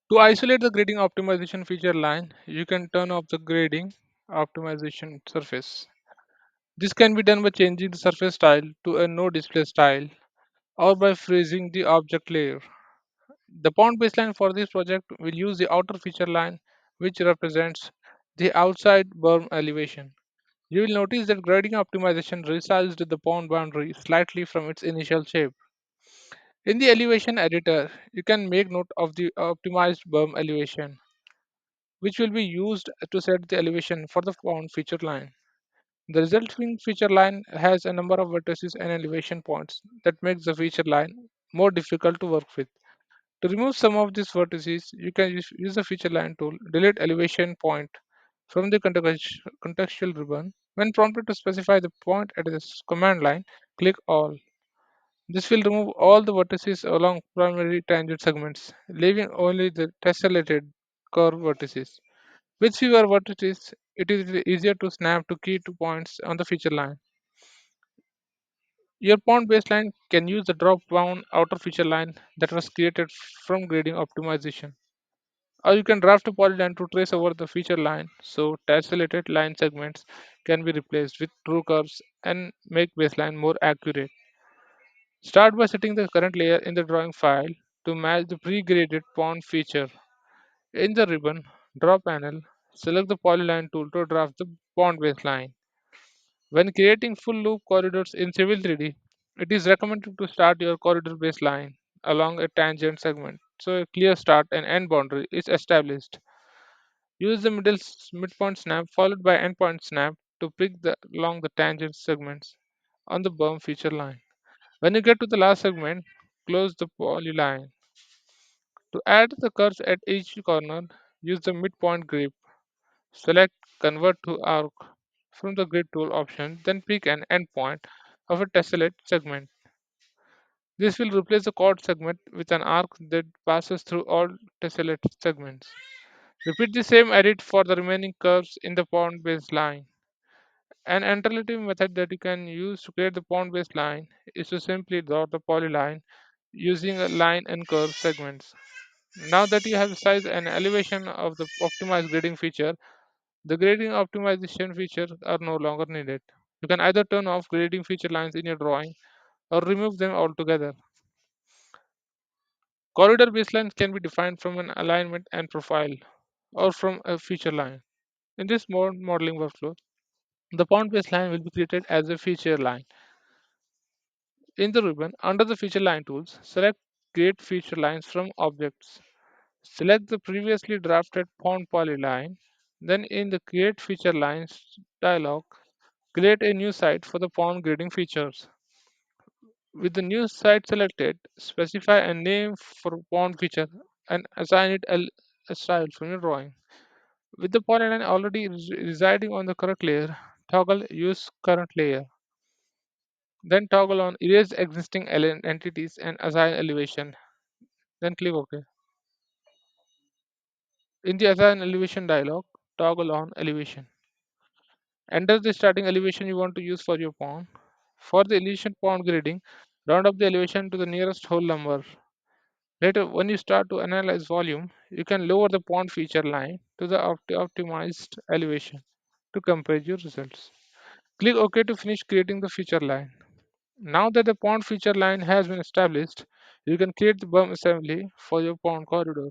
To isolate the grading optimization feature line, you can turn off the grading optimization surface. This can be done by changing the surface style to a no display style or by freezing the object layer. The pond baseline for this project will use the outer feature line, which represents the outside berm elevation. You will notice that grading optimization resized the pond boundary slightly from its initial shape. In the elevation editor, you can make note of the optimized berm elevation, which will be used to set the elevation for the pond feature line. The resulting feature line has a number of vertices and elevation points that makes the feature line more difficult to work with. To remove some of these vertices, you can use the feature line tool, delete elevation point from the contextual ribbon. When prompted to specify the point at this command line, click all. This will remove all the vertices along primary tangent segments, leaving only the tessellated curve vertices. With fewer vertices, it is easier to snap to key to points on the feature line. Your pond baseline can use the drop-down outer feature line that was created from grading optimization. Or you can draft a polyline to trace over the feature line so tessellated line segments can be replaced with true curves and make baseline more accurate. Start by setting the current layer in the drawing file to match the pre-graded pond feature. In the ribbon Draw panel, select the polyline tool to draft the pond baseline. When creating full loop corridors in Civil 3D, it is recommended to start your corridor baseline along a tangent segment so a clear start and end boundary is established. Use the midpoint snap followed by endpoint snap to pick along the tangent segments on the berm feature line. When you get to the last segment, close the polyline. To add the curves at each corner, use the midpoint grip. Select Convert to Arc from the Grid Tool option, then pick an endpoint of a tessellate segment. This will replace the chord segment with an arc that passes through all tessellate segments. Repeat the same edit for the remaining curves in the pond base line. An alternative method that you can use to create the pond base line is to simply draw the polyline using a line and curve segments. Now that you have size and elevation of the optimized grading feature, the grading optimization features are no longer needed. You can either turn off grading feature lines in your drawing or remove them altogether. Corridor baselines can be defined from an alignment and profile or from a feature line. In this modeling workflow, the pond baseline will be created as a feature line. In the ribbon, under the feature line tools, select Create Feature Lines from Objects. Select the previously drafted pond polyline. Then in the Create Feature Lines dialog, create a new site for the pond grading features. With the new site selected, specify a name for pond feature and assign it a style from your drawing. With the polyline already residing on the correct layer, toggle Use Current Layer. Then toggle on Erase Existing Entities and Assign Elevation. Then click OK. In the Assign Elevation dialog, toggle on Elevation. Enter the starting elevation you want to use for your pond. For the elevation pond grading, round up the elevation to the nearest whole number. Later, when you start to analyze volume, you can lower the pond feature line to the optimized elevation to compare your results. Click OK to finish creating the feature line. Now that the pond feature line has been established, you can create the berm assembly for your pond corridor.